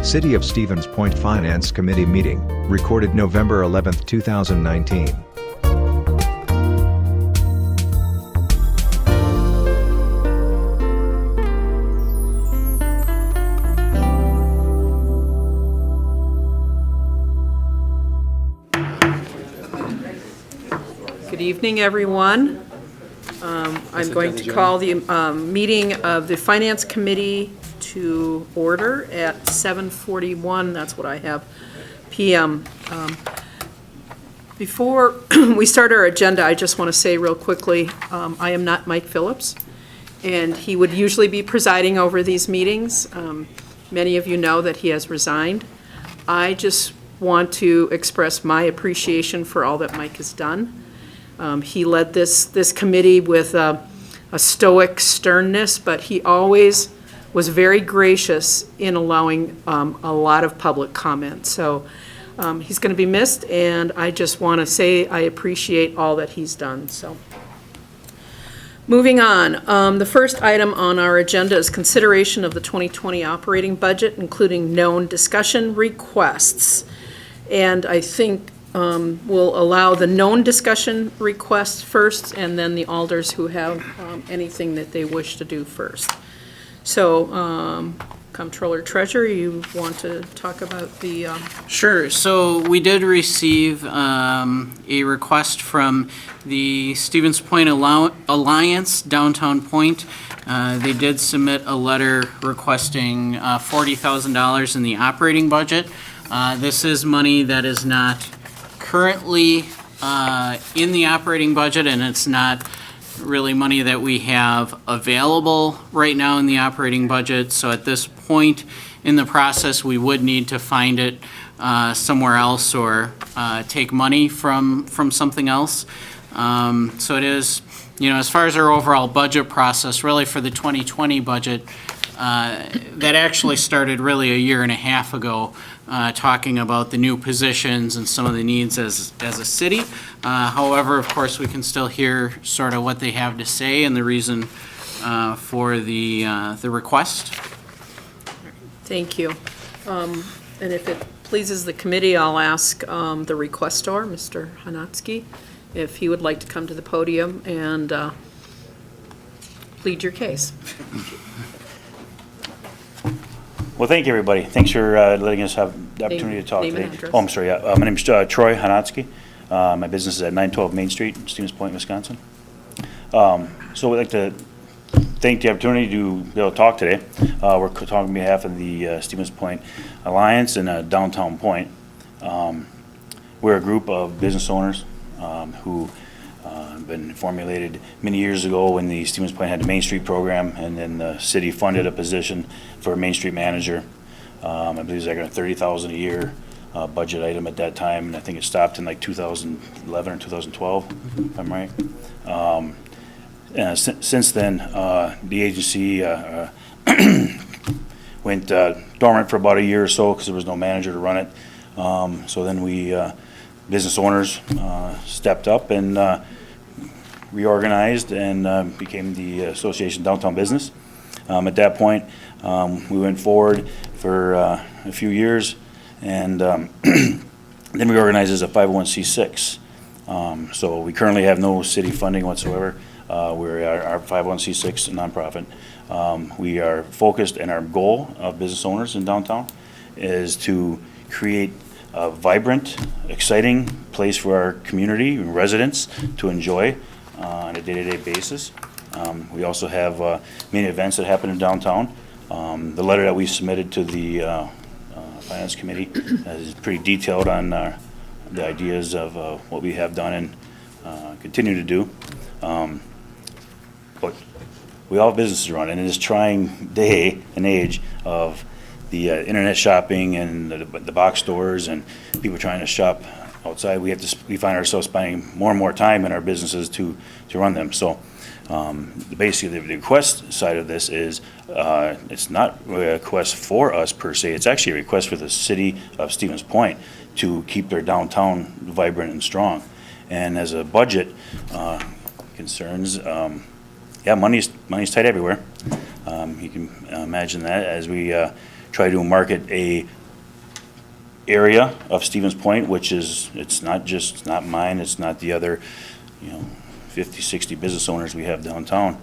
City of Stevens Point Finance Committee meeting, recorded November 11, 2019. Good evening, everyone. I'm going to call the meeting of the Finance Committee to order at 7:41, that's what I have, PM. Before we start our agenda, I just want to say real quickly, I am not Mike Phillips, and he would usually be presiding over these meetings. Many of you know that he has resigned. I just want to express my appreciation for all that Mike has done. He led this committee with a stoic sternness, but he always was very gracious in allowing a lot of public comment. So he's going to be missed, and I just want to say I appreciate all that he's done. So, moving on, the first item on our agenda is consideration of the 2020 operating budget, including known discussion requests. And I think we'll allow the known discussion requests first, and then the alders who have anything that they wish to do first. So, Comptroller Treasurer, you want to talk about the... Sure. So we did receive a request from the Stevens Point Alliance, Downtown Point. They did submit a letter requesting $40,000 in the operating budget. This is money that is not currently in the operating budget, and it's not really money that we have available right now in the operating budget. So at this point in the process, we would need to find it somewhere else or take money from something else. So it is, as far as our overall budget process, really for the 2020 budget, that actually started really a year and a half ago, talking about the new positions and some of the needs as a city. However, of course, we can still hear sort of what they have to say and the reason for the request. Thank you. And if it pleases the committee, I'll ask the requestor, Mr. Hanatsky, if he would like to come to the podium and plead your case. Well, thank you, everybody. Thanks for letting us have the opportunity to talk Name and today. address. Oh, I'm sorry. Yeah. My name is Troy Hanatsky. My business is at 912 Main Street, Stevens Point, Wisconsin. So we'd like to thank the opportunity to be able to talk today. We're talking on behalf of the Stevens Point Alliance and Downtown Point. We're a group of business owners who been formulated many years ago when the Stevens Point had the Main Street program, and then the city funded a position for a Main Street manager. I believe it was like a $30,000 a year budget item at that time, and I think it stopped in like 2011 or 2012, if I'm right. Since then, the agency went dormant for about a year or so because there was no manager to run it. So then we, business owners, stepped up and reorganized and became the Association Downtown Business. At that point, we went forward for a few years, and then we organized as a 501c6. So we currently have no city funding whatsoever. We are our 501c6 nonprofit. We are focused, and our goal of business owners in downtown is to create a vibrant, exciting place for our community and residents to enjoy on a day-to-day basis. We also have many events that happen in downtown. The letter that we submitted to the Finance Committee is pretty detailed on the ideas of what we have done and continue to do. But we all have businesses to run, and in this trying day and age of the internet shopping and the box stores and people trying to shop outside, we find ourselves spending more and more time in our businesses to run them. So basically the request side of this is it's not really a request for us per se. It's actually a request for the city of Stevens Point to keep their downtown vibrant and strong. And as a budget concerns, yeah, money's tight everywhere. You can imagine that as we try to market a area of Stevens Point, which is, it's not mine, it's not the other, 50, 60 business owners we have downtown.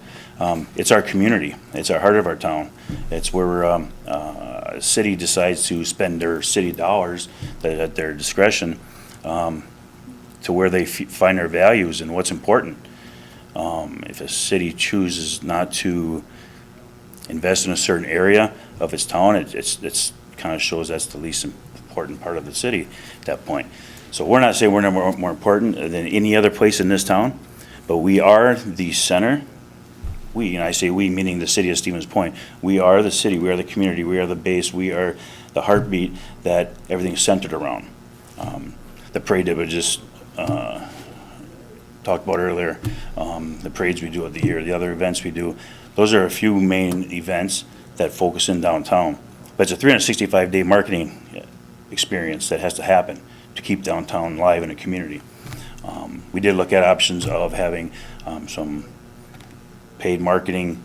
It's our community. It's our heart of our town. It's where a city decides to spend their city dollars at their discretion to where they find their values and what's important. If a city chooses not to invest in a certain area of its town, it's kind of shows that's the least important part of the city at that point. So we're not saying we're more important than any other place in this town, but we are the center. And I say we, meaning the city of Stevens Point. We are the city, we are the community, we are the base, we are the heartbeat that everything's centered around. The parade that we just talked about earlier, the parades we do of the year, the other events we do, those are a few main events that focus in downtown. But it's a 365-day marketing experience that has to happen to keep downtown live in a community. We did look at options of having some paid marketing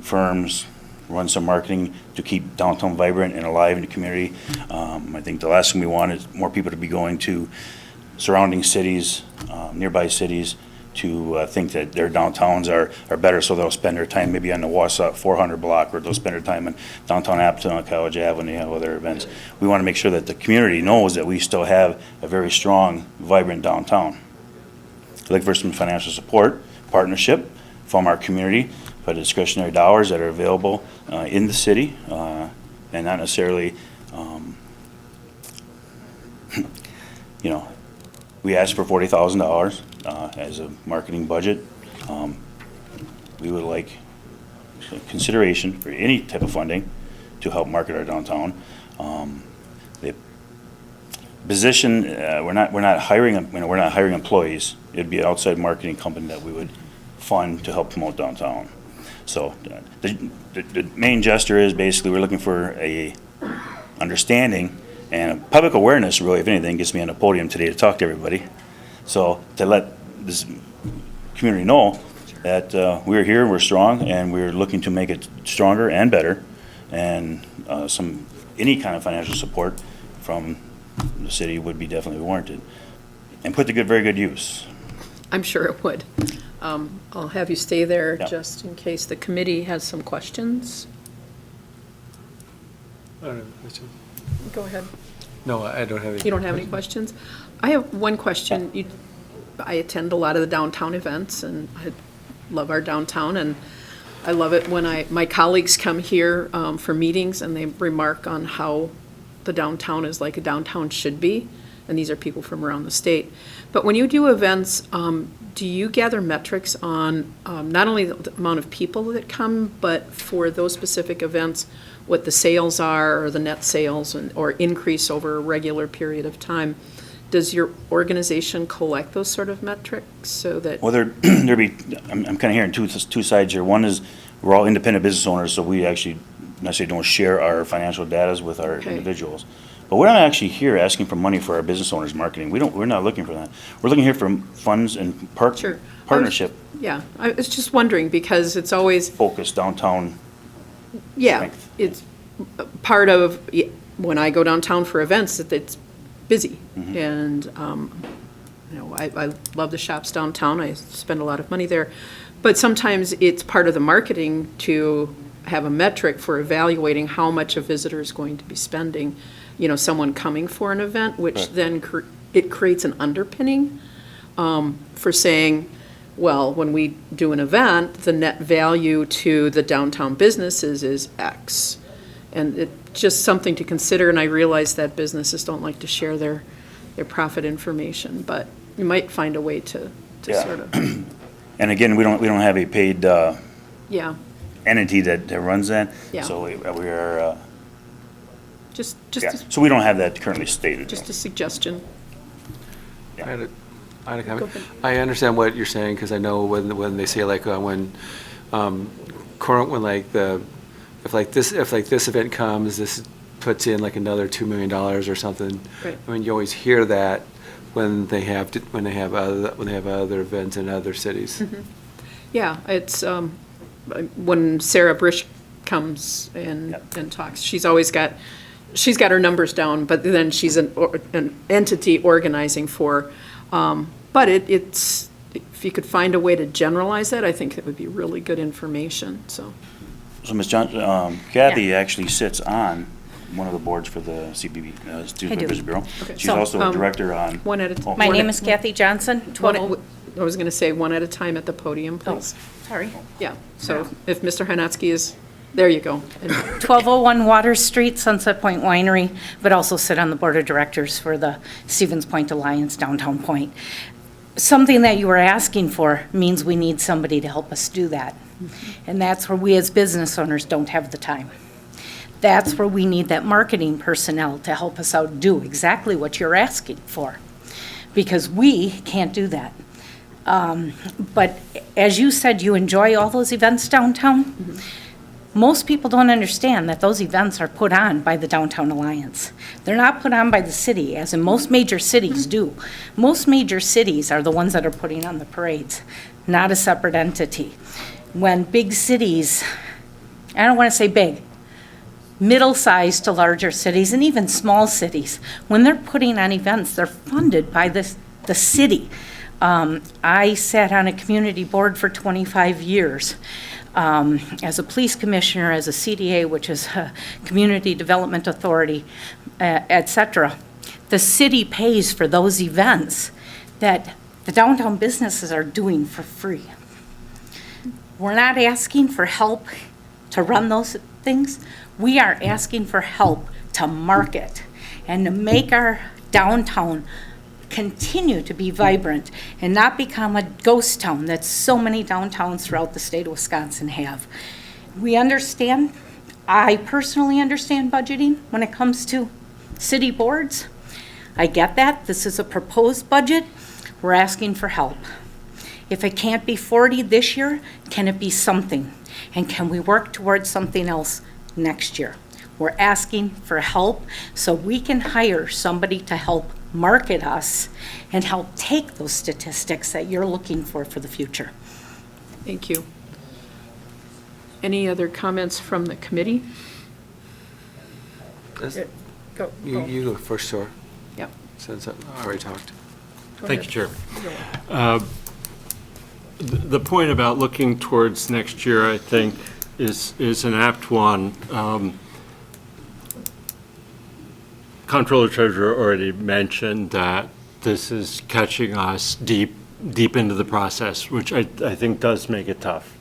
firms run some marketing to keep downtown vibrant and alive in the community. I think the last thing we want is more people to be going to surrounding cities, nearby cities, to think that their downtowns are better, so they'll spend their time maybe on the Wausau 400 block, or they'll spend their time in downtown Appleton on College Avenue, other events. We want to make sure that the community knows that we still have a very strong, vibrant downtown. Look for some financial support, partnership from our community for the discretionary dollars that are available in the city, and not necessarily, we asked for $40,000 as a marketing budget. We would like consideration for any type of funding to help market our downtown. The position, we're not hiring, we're not hiring employees. It'd be an outside marketing company that we would fund to help promote downtown. So the main gesture is basically we're looking for a understanding and public awareness, really, if anything, gets me on the podium today to talk to everybody. So to let this community know that we're here, we're strong, and we're looking to make it stronger and better, and any kind of financial support from the city would be definitely warranted, and put to very good use. I'm sure it would. I'll have you stay there Yeah. just in case the committee has some questions. I don't have a question. Go ahead. No, I don't have any. You don't have any questions? I have one question. I attend a lot of the downtown events, and I love our downtown, and I love it when my colleagues come here for meetings and they remark on how the downtown is like a downtown should be, and these are people from around the state. But when you do events, do you gather metrics on not only the amount of people that come, but for those specific events, what the sales are, or the net sales, or increase over a regular period of time? Does your organization collect those sort of metrics so that? Well, I'm kind of hearing two sides here. One is we're all independent business owners, so we actually necessarily don't share our financial data with our Okay. individuals. But we're not actually here asking for money for our business owners' marketing. We're not looking for that. We're looking here for funds and Sure. partnership Yeah, I was just wondering, because it's always, focused downtown. yeah, Strength. it's part of, when I go downtown for events, that it's busy. And, I love the shops downtown, I spend a lot of money there. But sometimes it's part of the marketing to have a metric for evaluating how much a visitor is going to be spending, someone coming for an event, which Right. then it creates an underpinning for saying, well, when we do an event, the net value to the downtown businesses is X. And it's just something to consider, and I realize that businesses don't like to share their profit information, but you might find a way to Yeah. sort of, And again, we don't have a paid yeah, entity that runs that. Yeah. So we are, just, yeah. So we don't have that currently stated. just a suggestion. I had a comment. Go ahead. I understand what you're saying, because I know when they say like, when like if this event comes, this puts in like another $2 million or something. Right. I mean, you always hear that when they have other events in other cities. Yeah, it's, when Sarah Brish comes and Yep. talks, she's always got, she's got her numbers down, but then she's an entity organizing for, but it's, if you could find a way to generalize that, I think it would be really good information, so. So Ms. Johnson, Kathy actually sits on one of the boards for the CBB, Student do. Vision Bureau. Okay. She's So, also a director on. One at a Oh. time. My name is Kathy Johnson, I was going to say one at a time at the podium, please. sorry. Yeah, so if Mr. Hanatsky is, there you go. And 1201 Water Street, Sunset Point Winery, but also sit on the board of directors for the Stevens Point Alliance Downtown Point. Something that you were asking for means we need somebody to help us do that. And that's where we as business owners don't have the time. That's where we need that marketing personnel to help us out do exactly what you're asking for, because we can't do that. But as you said, you enjoy all those events downtown. Most people don't understand that those events are put on by the Downtown Alliance. They're not put on by the city, as in most major cities do. Most major cities are the ones that are putting on the parades, not a separate entity. When big cities, I don't want to say big, middle-sized to larger cities, and even small cities, when they're putting on events, they're funded by the city. I sat on a community board for 25 years. As a police commissioner, as a CDA, which is a Community Development Authority, et cetera. The city pays for those events that the downtown businesses are doing for free. We're not asking for help to run those things. We are asking for help to market and to make our downtown continue to be vibrant and not become a ghost town that so many downtowns throughout the state of Wisconsin have. We understand, I personally understand budgeting when it comes to city boards. I get that. This is a proposed budget. We're asking for help. If it can't be 40 this year, can it be something? And can we work towards something else next year? We're asking for help so we can hire somebody to help market us and help take those statistics that you're looking for the future. Thank you. Any other comments from the committee? Go. You go first, sure, Yep. since I already talked. Thank you, Chair. The point about looking towards next year, I think, is an apt one. Comptroller Treasurer already mentioned that this is catching us deep into the process, which I think does make it tough.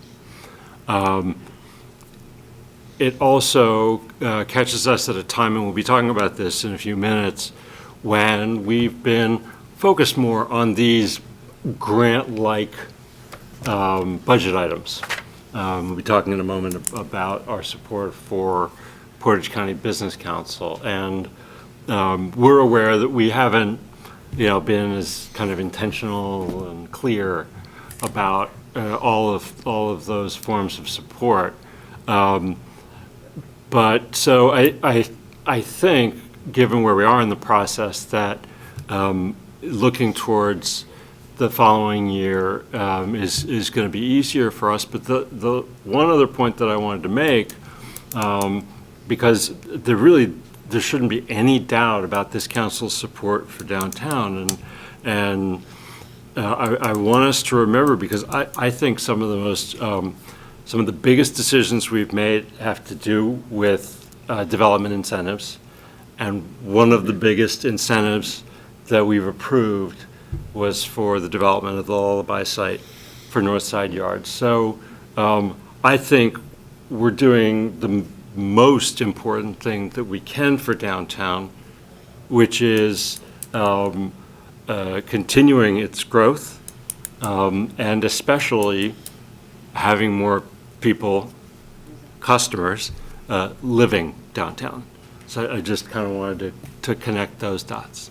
It also catches us at a time, and we'll be talking about this in a few minutes, when we've been focused more on these grant-like budget items. We'll be talking in a moment about our support for Portage County Business Council, and we're aware that we haven't, been as kind of intentional and clear about all of those forms of support. But so I think, given where we are in the process, that looking towards the following year is going to be easier for us. But the one other point that I wanted to make, because there shouldn't be any doubt about this council's support for downtown, and I want us to remember, because I think some of the biggest decisions we've made have to do with development incentives, and one of the biggest incentives that we've approved was for the development of the Lullaby site for North Side Yards. So I think we're doing the most important thing that we can for downtown, which is continuing its growth, and especially having more people, customers, living downtown. So I just kind of wanted to connect those dots.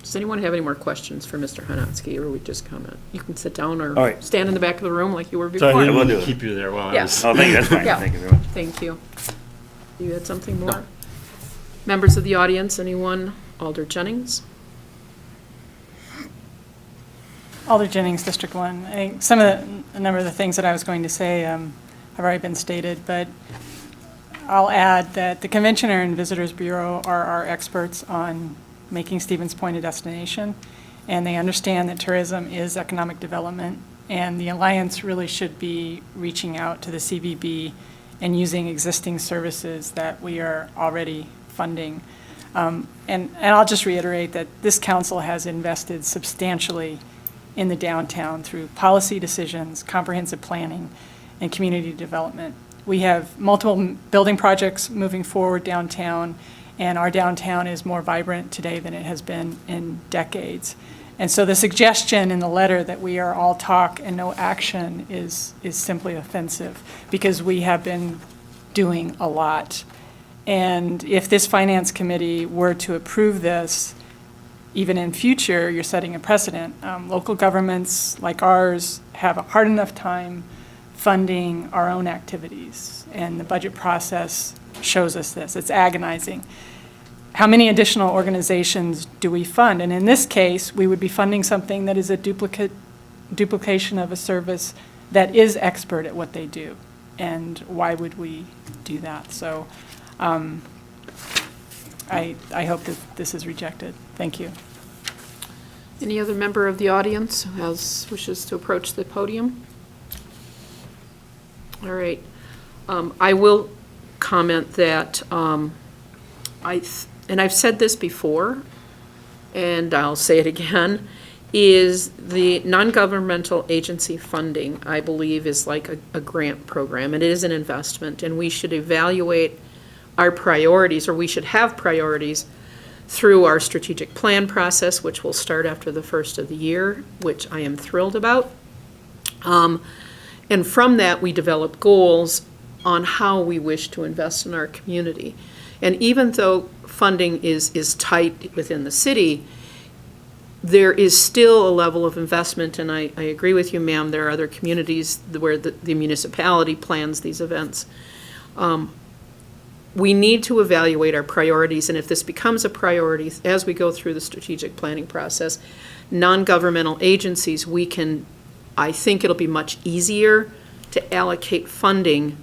Does anyone have any more questions for Mr. Hanatsky, or we just comment? You can sit down or All right. stand in the back of the room like you were So I before. will do didn't it. keep you there while I Yeah. was. Oh, thank you, that's fine. Yeah. Thank you very much. Thank you. You had something more? Members of the audience, anyone? Alder Jennings? Alder Jennings, District 1. I think a number of the things that I was going to say have already been stated, but I'll add that the Conventioner and Visitors Bureau are our experts on making Stevens Point a destination, and they understand that tourism is economic development, and the Alliance really should be reaching out to the CVB and using existing services that we are already funding. And I'll just reiterate that this council has invested substantially in the downtown through policy decisions, comprehensive planning, and community development. We have multiple building projects moving forward downtown, and our downtown is more vibrant today than it has been in decades. And so the suggestion in the letter that we are all talk and no action is simply offensive, because we have been doing a lot. And if this finance committee were to approve this, even in future, you're setting a precedent. Local governments like ours have a hard enough time funding our own activities, and the budget process shows us this. It's agonizing. How many additional organizations do we fund? And in this case, we would be funding something that is a duplication of a service that is expert at what they do. And why would we do that? So I hope that this is rejected. Thank you. Any other member of the audience who wishes to approach the podium? All right. I will comment that and I've said this before, and I'll say it again, is the non-governmental agency funding, I believe, is like a grant program, and it is an investment, and we should evaluate our priorities, or we should have priorities through our strategic plan process, which will start after the first of the year, which I am thrilled about. And from that, we develop goals on how we wish to invest in our community. And even though funding is tight within the city, there is still a level of investment, and I agree with you, ma'am, there are other communities where the municipality plans these events. We need to evaluate our priorities, and if this becomes a priority as we go through the strategic planning process, non-governmental agencies, I think it'll be much easier to allocate funding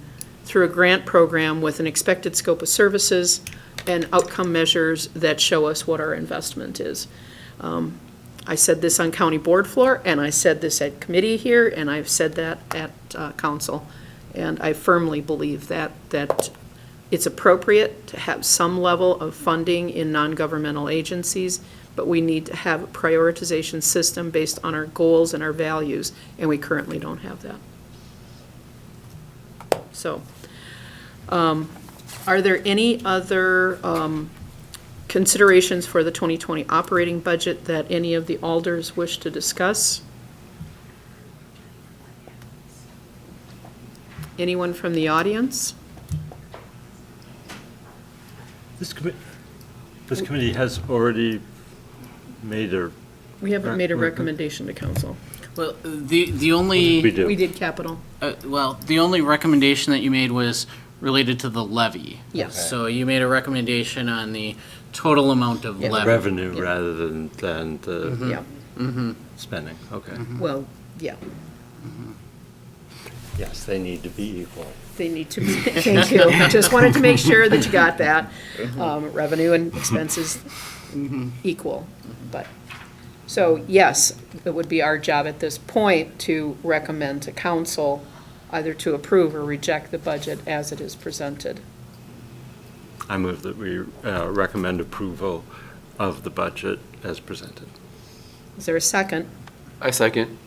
through a grant program with an expected scope of services and outcome measures that show us what our investment is. I said this on county board floor, and I said this at committee here, and I've said that at council. And I firmly believe that it's appropriate to have some level of funding in non-governmental agencies, but we need to have a prioritization system based on our goals and our values, and we currently don't have that. So, are there any other considerations for the 2020 operating budget that any of the alders wish to discuss? Anyone from the audience? This committee has already made a. We haven't made a recommendation to council. Well, the only. We do. We did capital. The only recommendation that you made was related to the levy. Yes. So you made a recommendation on the total amount of levy. Revenue Yeah. rather than the Yeah, spending, okay. well, yeah, Yes, they need to be equal. they need to be, thank you. Just wanted to make sure that you got that. Revenue and expenses equal, but, so, yes, it would be our job at this point to recommend to council either to approve or reject the budget as it is presented. I move that we recommend approval of the budget as presented. Is there a second? I second.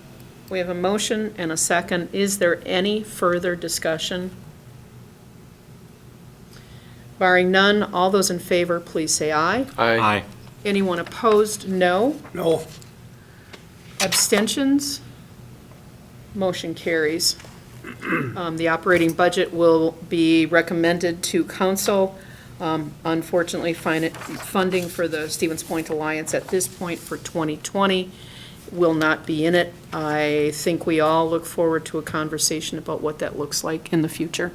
We have a motion and a second. Is there any further discussion? Barring none, all those in favor, please say aye. Aye. Anyone opposed, no. No. Abstentions? Motion carries. The operating budget will be recommended to council. Unfortunately, funding for the Stevens Point Alliance at this point for 2020 will not be in it. I think we all look forward to a conversation about what that looks like in the future.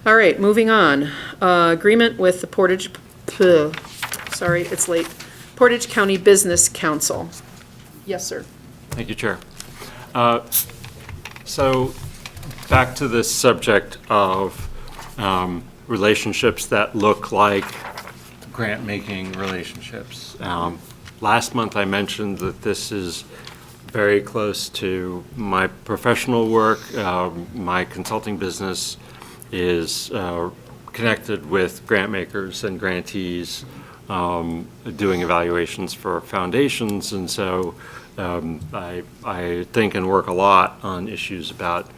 All right, moving on. Agreement with the Portage County Business Council. Yes, sir. Thank you, Chair. So back to this subject of relationships that look like grant-making relationships. Last month, I mentioned that this is very close to my professional work. My consulting business is connected with grant makers and grantees, doing evaluations for foundations, and so I think and work a lot on issues about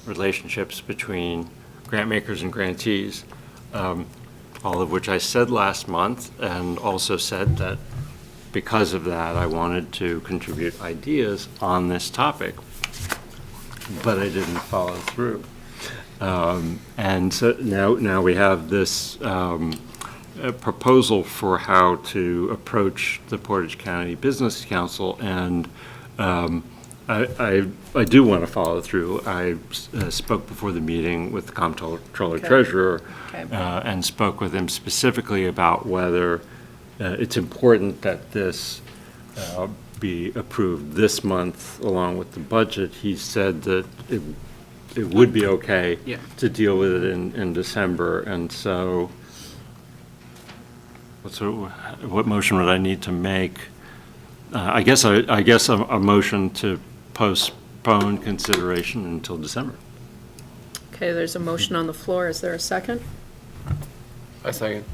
relationships between grant makers and grantees, all of which I said last month, and also said that because of that, I wanted to contribute ideas on this topic, but I didn't follow through. And so now we have this a proposal for how to approach the Portage County Business Council, and I do want to follow through. I spoke before the meeting with the comptroller treasurer and spoke with him specifically about whether it's important that this be approved this month along with the budget. He said that it would be okay to deal with it in December, and so what motion would I need to make? I guess a motion to postpone consideration until December. Okay, there's a motion on the floor. Is there a second? I second.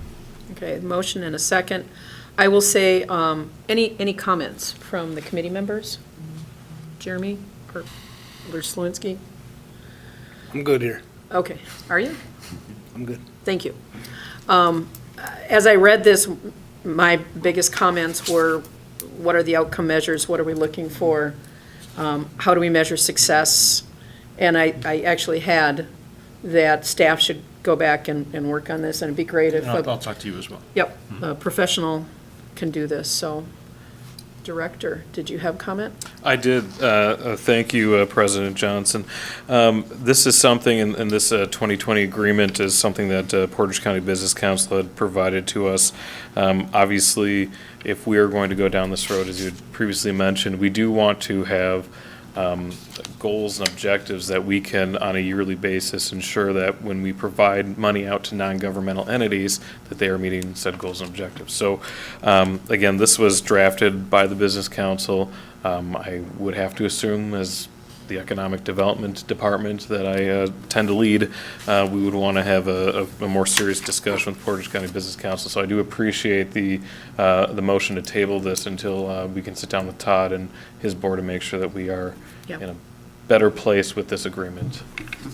Okay, motion and a second. I will say, any comments from the committee members? Jeremy or Slunski? I'm good here. Okay, are you? I'm good. Thank you. As I read this, my biggest comments were, what are the outcome measures? What are we looking for? How do we measure success? And I actually had that staff should go back and work on this, and it'd be great if. I'll talk to you as well. Yep, a professional can do this, so. Director, did you have comment? I did. Thank you, President Johnson. This is something, and this 2020 agreement is something that Portage County Business Council had provided to us. Obviously, if we are going to go down this road, as you had previously mentioned, we do want to have goals and objectives that we can, on a yearly basis, ensure that when we provide money out to non-governmental entities, that they are meeting said goals and objectives. So, again, this was drafted by the Business Council. I would have to assume, as the Economic Development Department that I tend to lead, we would want to have a more serious discussion with Portage County Business Council. So I do appreciate the motion to table this until we can sit down with Todd and his board and make sure that we are Yep. in a better place with this agreement.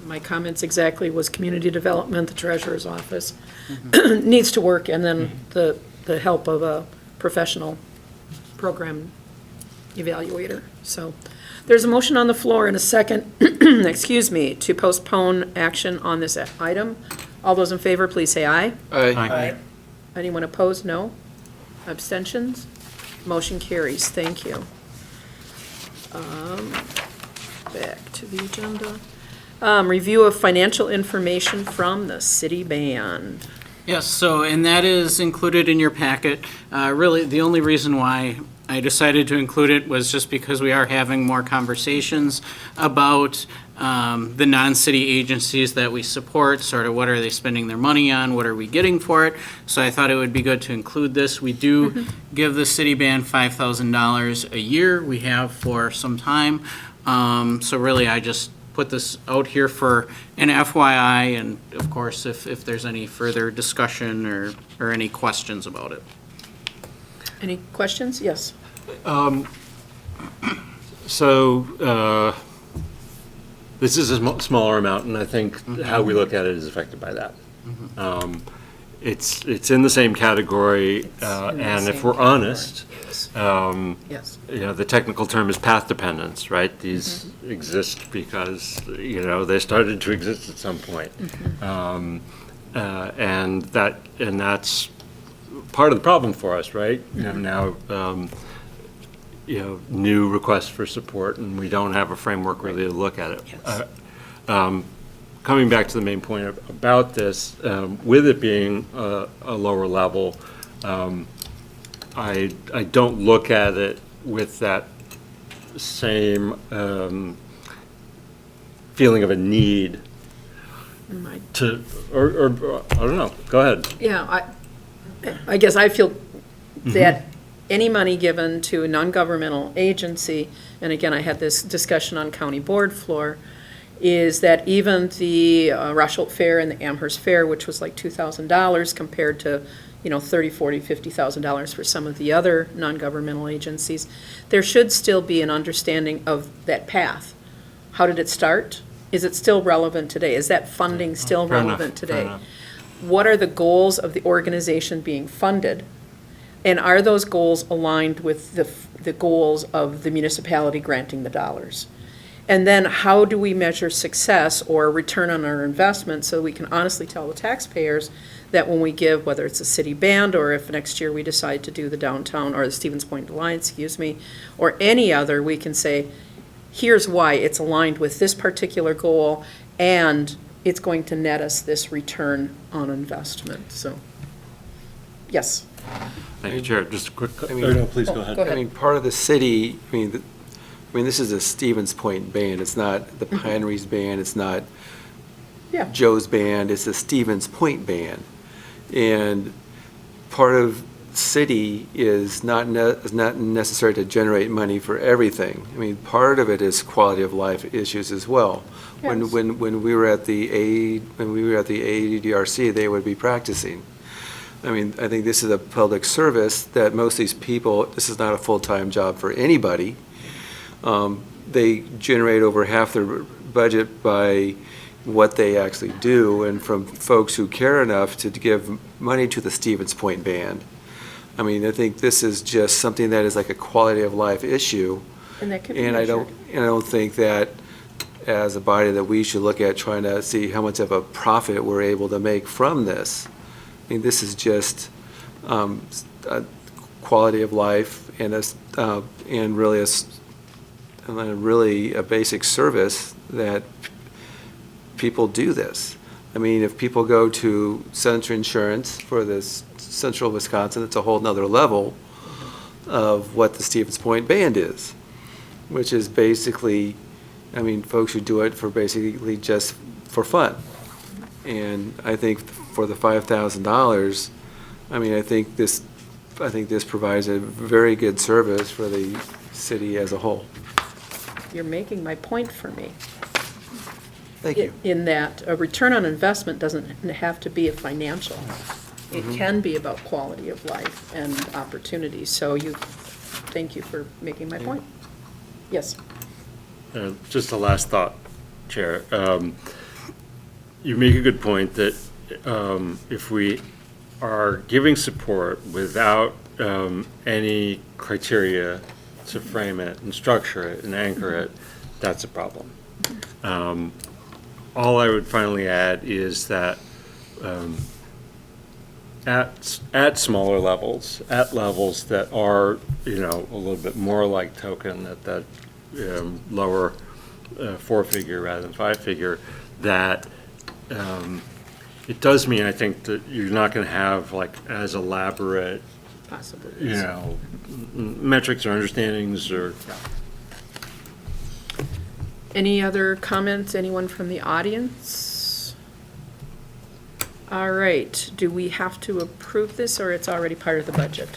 My comments exactly was community development, the treasurer's office needs to work, and then the help of a professional program evaluator. So there's a motion on the floor and a second, excuse me, to postpone action on this item. All those in favor, please say aye. Aye. Anyone opposed? No. Abstentions? Motion carries. Thank you. Back to the agenda. Review of financial information from the city band. Yes, so, and that is included in your packet. Really, the only reason why I decided to include it was just because we are having more conversations about the non-city agencies that we support, sort of what are they spending their money on, what are we getting for it. So I thought it would be good to include this. We do give the city band $5,000 a year. We have for some time. So really, I just put this out here for an FYI, and of course, if there's any further discussion or any questions about it. Any questions? Yes. So this is a smaller amount, and I think how we look at it is affected by that. It's in the same category, and if we're honest, Yes. the technical term is path dependence, right? These exist because, they started to exist at some point. And that's part of the problem for us, right? Now, new requests for support, and we don't have a framework really to look at it. Yes. Coming back to the main point about this, with it being a lower level, I don't look at it with that same feeling of a need My- to, or, I don't know, go ahead. Yeah, I guess I feel that any money given to a non-governmental agency, and again, I had this discussion on county board floor, is that even the Rushelt Fair and the Amherst Fair, which was like $2,000 compared to, $30,000, $40,000, $50,000 for some of the other non-governmental agencies, there should still be an understanding of that path. How did it start? Is it still relevant today? Is that funding still Fair enough, relevant fair today? enough. What are the goals of the organization being funded? And are those goals aligned with the goals of the municipality granting the dollars? And then how do we measure success or return on our investment so we can honestly tell the taxpayers that when we give, whether it's a city band or if next year we decide to do the downtown or the Stevens Point Alliance, or any other, we can say, here's why it's aligned with this particular goal and it's going to net us this return on investment. So, yes. Thank you, Chair. Just a quick, I mean- no, please go ahead. Go ahead. I mean, part of the city, this is a Stevens Point band. It's not the Pineries band. It's not Yeah. Joe's band. It's a Stevens Point band. And part of city is not necessary to generate money for everything. I mean, part of it is quality of life issues as well. Yes. When we were at the ADRC, they would be practicing. I mean, I think this is a public service that most of these people, this is not a full-time job for anybody. They generate over half their budget by what they actually do, and from folks who care enough to give money to the Stevens Point Band. I mean, I think this is just something that is like a quality of life issue. And that can be And I measured. don't think that as a body that we should look at trying to see how much of a profit we're able to make from this. I mean, this is just a quality of life and really a basic service that people do this. I mean, if people go to Central Insurance for this Central Wisconsin, it's a whole nother level of what the Stevens Point Band is, which is basically, I mean, folks who do it for basically just for fun. And I think for the $5,000, I mean, I think this provides a very good service for the city as a whole. You're making my point for me. Thank you. In that a return on investment doesn't have to be a financial. It can be about quality of life and opportunities. So thank you for making my point. Yes. Just a last thought, Chair. You make a good point that if we are giving support without any criteria to frame it and structure it and anchor it, that's a problem. All I would finally add is that at smaller levels, at levels that are, a little bit more like token, that lower four-figure rather than five-figure, that it does mean, I think, that you're not going to have like as elaborate, Possibly. metrics or understandings or. Any other comments? Anyone from the audience? All right. Do we have to approve this, or it's already part of the budget?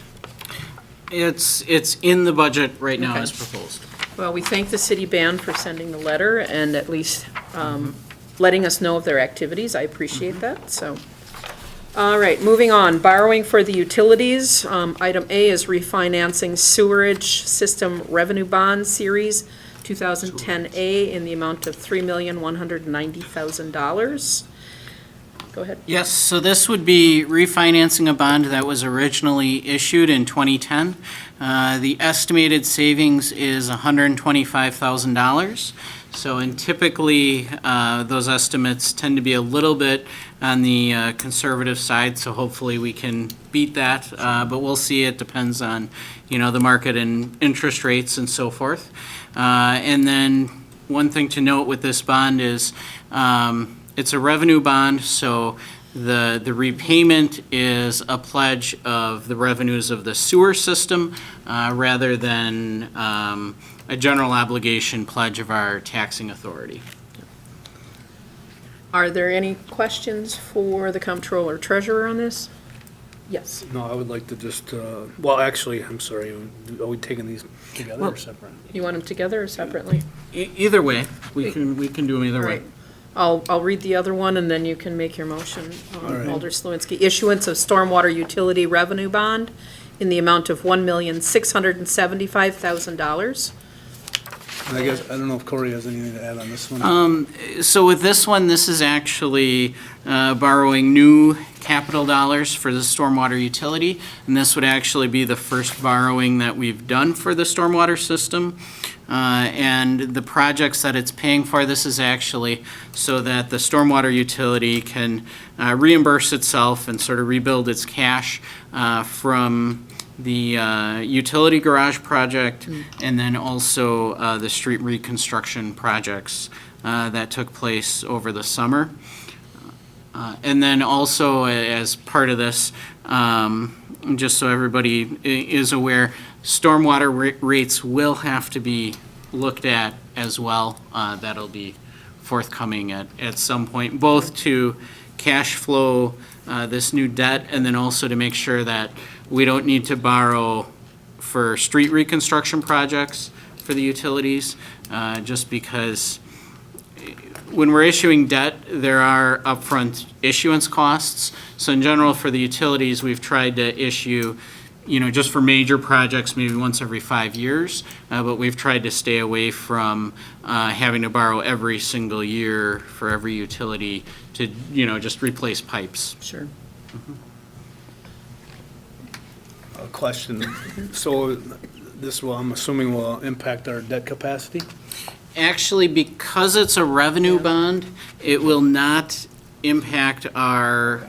It's in the budget right now Okay. as proposed. Well, we thank the city band for sending the letter and at least letting us know of their activities. I appreciate that, so. All right, moving on. Borrowing for the utilities. Item A is refinancing sewerage system revenue bond series 2010A in the amount of $3,190,000. Go ahead. Yes, so this would be refinancing a bond that was originally issued in 2010. The estimated savings is $125,000. So, and typically, those estimates tend to be a little bit on the conservative side, so hopefully we can beat that. But we'll see, it depends on, the market and interest rates and so forth. And then one thing to note with this bond is it's a revenue bond, so the repayment is a pledge of the revenues of the sewer system rather than a general obligation pledge of our taxing authority. Are there any questions for the comptroller treasurer on this? Yes. No, I would like to just, well, actually, I'm sorry, are we taking these together or separate? You want them together or separately? Either way, we can do them either All way. right. I'll read the other one, and then you can make your motion. All right. Alder Slawinski, issuance of stormwater utility revenue bond in the amount of $1,675,000. And I guess, I don't know if Corey has anything to add on this one. So with this one, this is actually borrowing new capital dollars for the stormwater utility, and this would actually be the first borrowing that we've done for the stormwater system. And the projects that it's paying for, this is actually so that the stormwater utility can reimburse itself and sort of rebuild its cash from the utility garage project, and then also the street reconstruction projects that took place over the summer. And then also, as part of this, just so everybody is aware, stormwater rates will have to be looked at as well. That'll be forthcoming at some point, both to cash flow this new debt, and then also to make sure that we don't need to borrow for street reconstruction projects for the utilities, just because when we're issuing debt, there are upfront issuance costs. So in general, for the utilities, we've tried to issue, just for major projects, maybe once every 5 years, but we've tried to stay away from having to borrow every single year for every utility to, just replace pipes. Sure. A question, so this will, I'm assuming, will impact our debt capacity? Actually, because it's a revenue bond, it will not impact our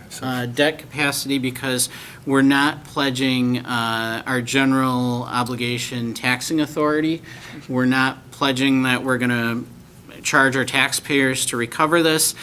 debt capacity, because we're not pledging our general obligation taxing authority. We're not pledging that we're going to charge our taxpayers to recover this.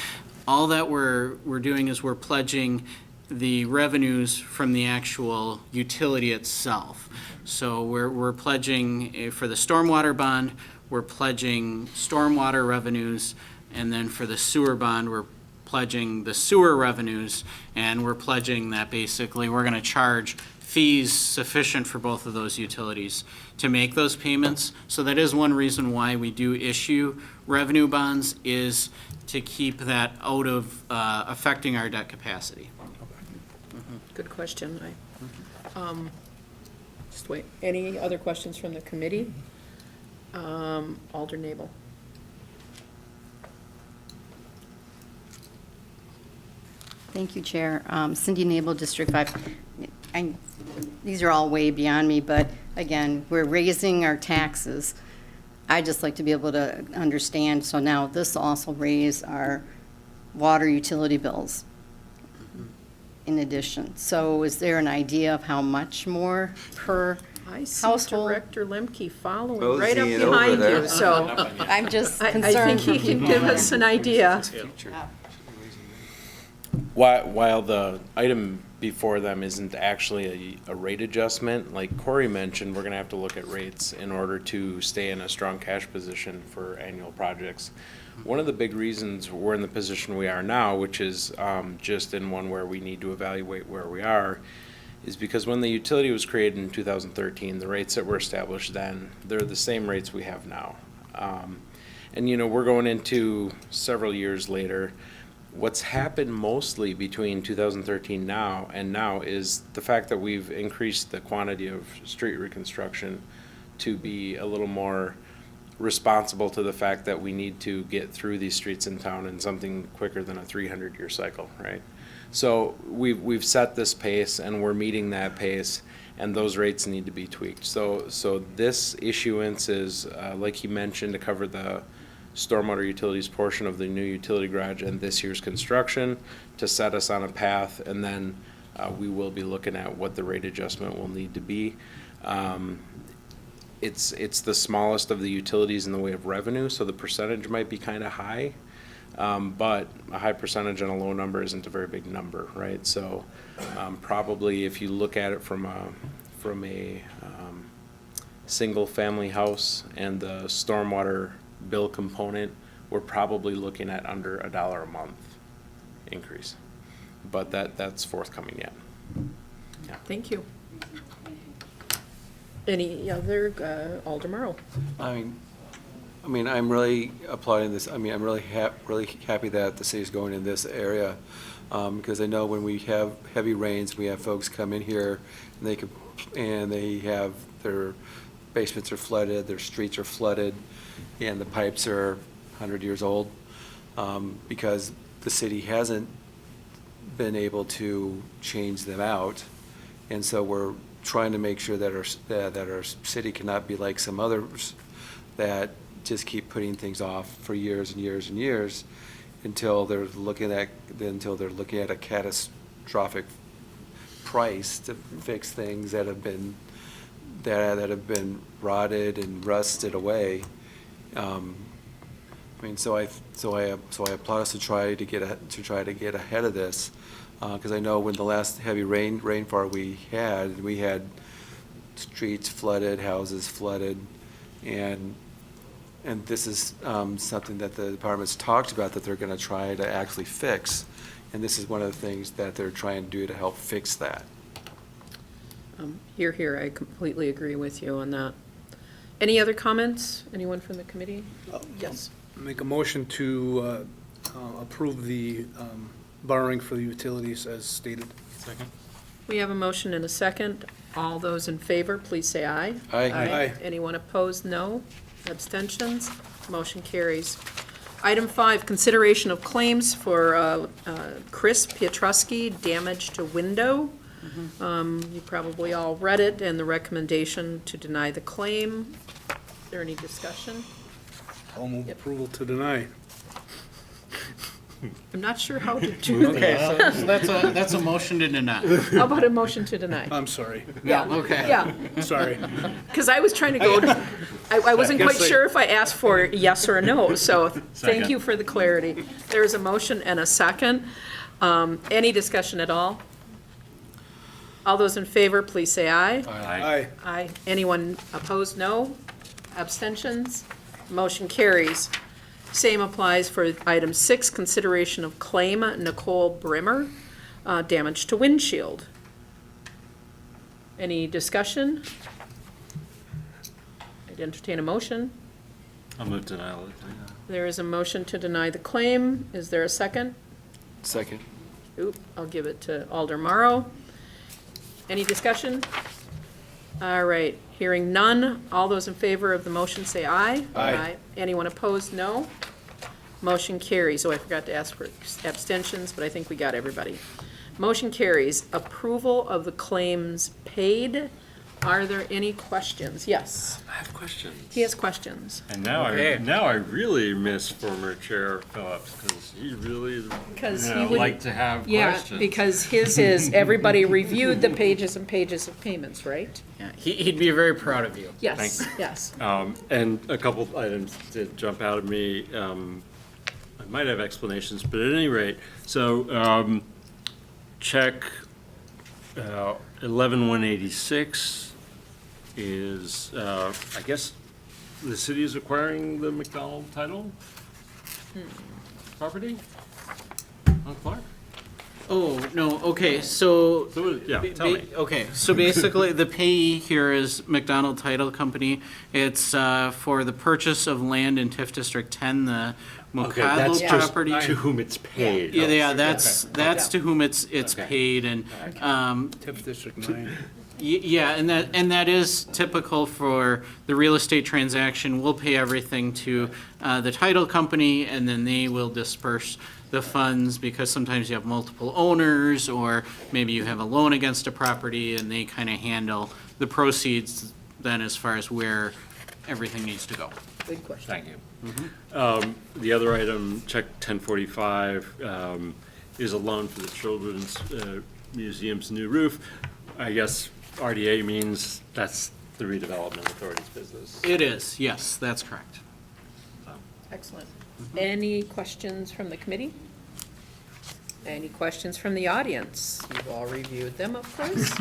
All that we're doing is we're pledging the revenues from the actual utility itself. So we're pledging, for the stormwater bond, we're pledging stormwater revenues, and then for the sewer bond, we're pledging the sewer revenues, and we're pledging that basically we're going to charge fees sufficient for both of those utilities to make those payments. So that is one reason why we do issue revenue bonds, is to keep that out of affecting our debt capacity. Good question. Just wait. Any other questions from the committee? Alder Nabel. Thank you, Chair. Cindy Nabel, District 5. These are all way beyond me, but again, we're raising our taxes. I'd just like to be able to understand, so now this will also raise our water utility bills in addition. So is there an idea of how much more per I see household? Director Lemke following Moseying right up it over behind there. you, so I'm just I concerned. think he can give us an idea. While the item before them isn't actually a rate adjustment, like Corey mentioned, we're gonna have to look at rates in order to stay in a strong cash position for annual projects. One of the big reasons we're in the position we are now, which is just in one where we need to evaluate where we are, is because when the utility was created in 2013, the rates that were established then, they're the same rates we have now. And we're going into several years later. What's happened mostly between 2013 and now is the fact that we've increased the quantity of street reconstruction to be a little more responsible to the fact that we need to get through these streets in town in something quicker than a 300-year cycle, right? So we've set this pace, and we're meeting that pace, and those rates need to be tweaked. So this issuance is, like he mentioned, to cover the stormwater utilities portion of the new utility garage and this year's construction, to set us on a path, and then we will be looking at what the rate adjustment will need to be. It's the smallest of the utilities in the way of revenue, so the percentage might be kind of high, but a high percentage on a low number isn't a very big number, right? So probably if you look at it from a single-family house and the stormwater bill component, we're probably looking at under $1 a month. increase. But that's forthcoming yet. Thank you. Any other, Alder Morrow? I mean, I'm really applauding this. I mean, I'm really happy that the city's going in this area, because I know when we have heavy rains, we have folks come in here, and they have, their basements are flooded, their streets are flooded, and the pipes are 100 years old, because the city hasn't been able to change them out. And so we're trying to make sure that our city cannot be like some others that just keep putting things off for years and years and years until they're looking at a catastrophic price to fix things that have been rotted and rusted away. I mean, so I applaud us to try to get ahead of this, because I know when the last heavy rainfall we had streets flooded, houses flooded, and this is something that the department's talked about that they're going to try to actually fix, and this is one of the things that they're trying to do to help fix that. Here, I completely agree with you on that. Any other comments? Anyone from the committee? Yes. Make a motion to approve the borrowing for the utilities as stated. Second. We have a motion and a second. All those in favor, please say aye. Aye. Aye. Anyone opposed, no. Abstentions? Motion carries. Item 5, consideration of claims for Chris Piotrowski, damage to window. You probably all read it, and the recommendation to deny the claim. Is there any discussion? I'll move approval to deny. I'm not sure how to do that. Okay, so that's a motion to deny. How about a motion to deny? I'm sorry. Yeah, Okay. yeah, Sorry. because I was trying to go, I wasn't quite sure if I asked for a yes or a no, so thank you for the clarity. There's a motion and a second. Any discussion at all? All those in favor, please say aye. Aye. Aye. Anyone opposed, no. Abstentions? Motion carries. Same applies for item 6, consideration of claim Nicole Brimmer, damage to windshield. Any discussion? I'd entertain a motion. I'll move denial. There is a motion to deny the claim. Is there a second? Second. Oop, I'll give it to Alder Morrow. Any discussion? All right, hearing none. All those in favor of the motion say aye. Aye. Anyone opposed, no. Motion carries. Oh, I forgot to ask for abstentions, but I think we got everybody. Motion carries. Approval of the claims paid. Are there any questions? Yes, I have questions. he has questions. And now Okay. I really miss former Chair Phillips, because he really, Because he would- liked to have Yeah, questions. because his is, everybody reviewed the pages and pages of payments, right? Yeah, he'd be very proud of you. Yes, Thanks. yes. And a couple items did jump out at me. I might have explanations, but at any rate, so check 11186 is, I guess, the city is acquiring the McDonald title property on Clark? Oh, no, okay, so. So, yeah, tell me. Okay, so basically, the payee here is McDonald Title Company. It's for the purchase of land in TIF District 10, the Okay, that's Mocadlo just property. to whom it's paid. Yeah, that's to whom it's Okay. paid, and, TIF District 9. yeah, and that is typical for the real estate transaction. We'll pay everything to the title company, and then they will disperse the funds, because sometimes you have multiple owners, or maybe you have a loan against a property, and they kind of handle the proceeds then as far as where everything needs to go. Good question. Thank you. The other item, check 1045, is a loan for the Children's Museum's new roof. I guess RDA means that's the redevelopment authority's business. It is, yes, that's correct. Excellent. Any questions from the committee? Any questions from the audience? You've all reviewed them, of course.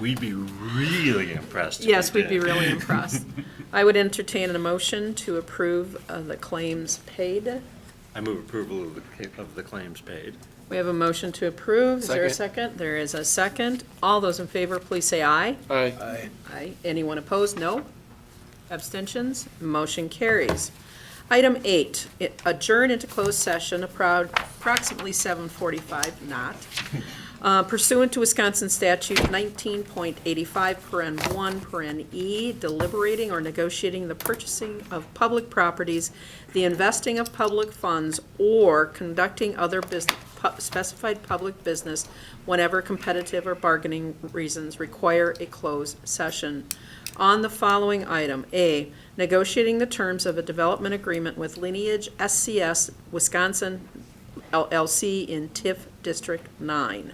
We'd be really impressed. if Yes, we we'd be did. really impressed. I would entertain a motion to approve the claims paid. I move approval of the claims paid. We have a motion to approve. Is there a second? There is a second. All those in favor, please say aye. Aye. Aye. Anyone opposed? No. Abstentions? Motion carries. Item 8, adjourn into closed session approximately 7:45, not, pursuant to Wisconsin statute 19.85, paren 1, paren E, deliberating or negotiating the purchasing of public properties, the investing of public funds, or conducting other specified public business whenever competitive or bargaining reasons require a closed session. On the following item, A, negotiating the terms of a development agreement with Lineage SCS Wisconsin LLC in TIF District 9.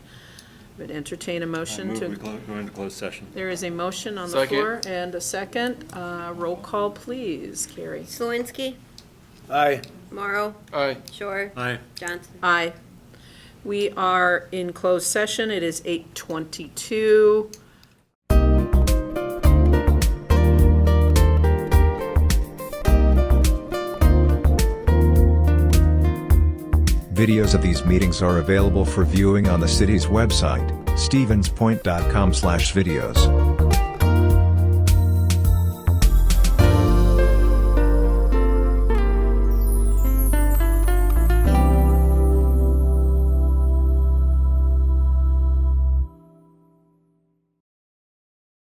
Would entertain a motion to... Go into closed session. There is a motion on the floor and a second. Roll call, please. Carrie. Slawinski, Aye. Morrow, Aye. Shore, Aye. Johnson. Aye. We are in closed session. It is 8:22. Videos of these meetings are available for viewing on the city's website, stevenspoint.com/videos.